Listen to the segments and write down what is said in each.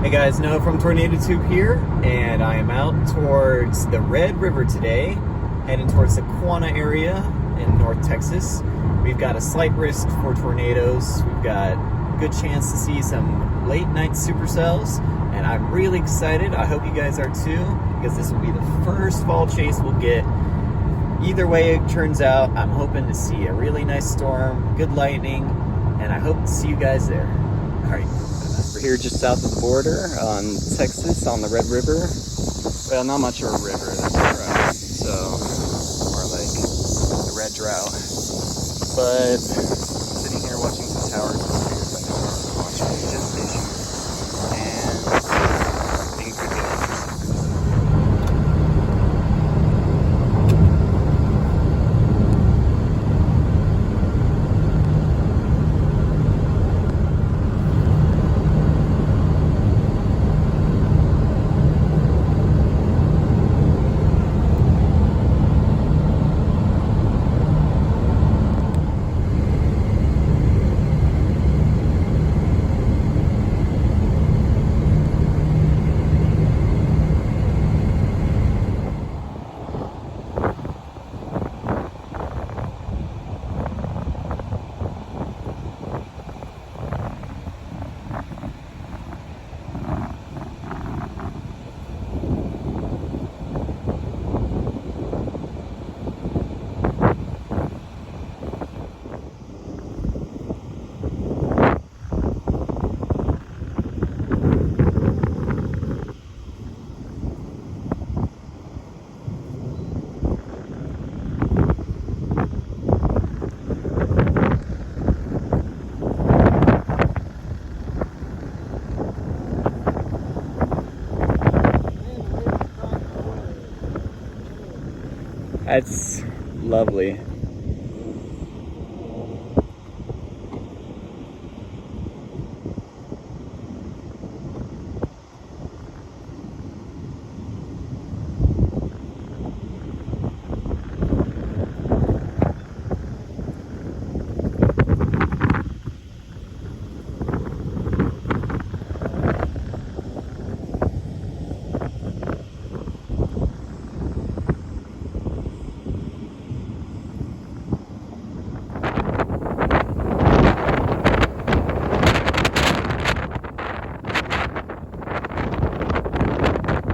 Hey guys, Noah from Tornado Tube here, and I am out towards the Red River today, heading towards the Quanah area in North Texas. We've got a slight risk for tornadoes. We've got a good chance to see some late night supercells, and I'm really excited. I hope you guys are too, because this will be the first fall chase we'll get. Either way it turns out, I'm hoping to see a really nice storm, good lightning, and I hope to see you guys there. All right. We're here just south of the border on Texas on the Red River. Well, not much of a river, that's dry. So, more like the Red Drought. But sitting here watching some towers and watching the jet station. And things could get interesting. That's lovely.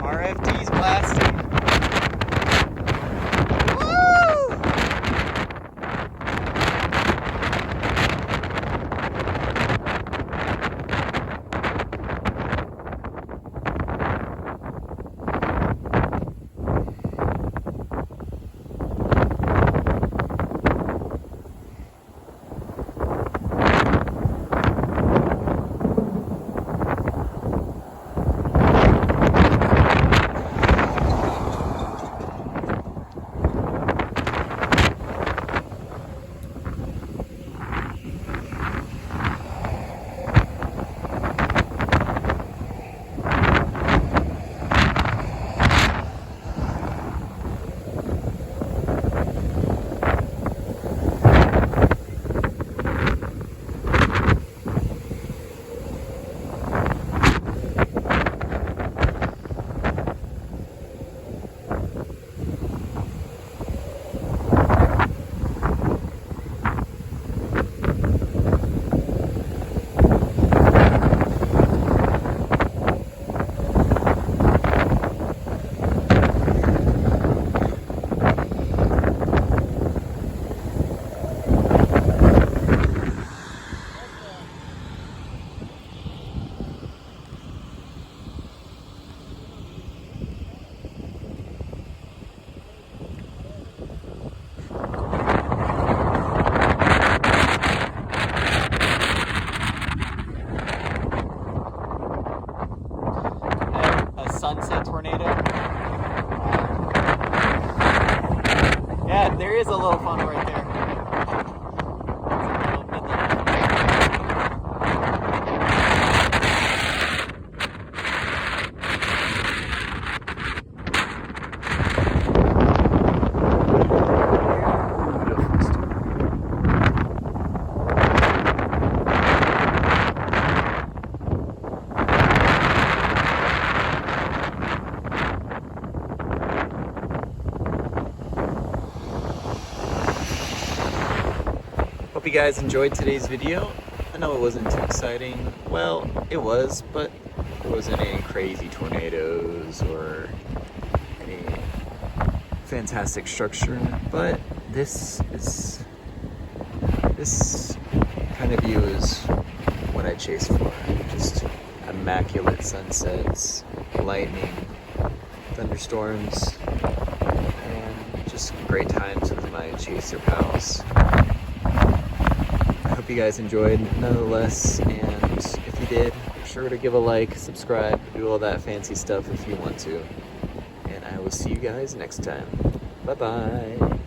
RFD's blasting. Woo! Sunset tornado. Yeah, there is a little funnel right there. guys enjoyed today's video. I know it wasn't too exciting. Well, it was, but there wasn't any crazy tornadoes or any fantastic structure. But this kind of view is what I chase for. Just immaculate sunsets, lightning, thunderstorms, and just great times with my chaser pals. I hope you guys enjoyed nonetheless, and if you did, be sure to give a like, subscribe, do all that fancy stuff if you want to. And I will see you guys next time. Bye-bye.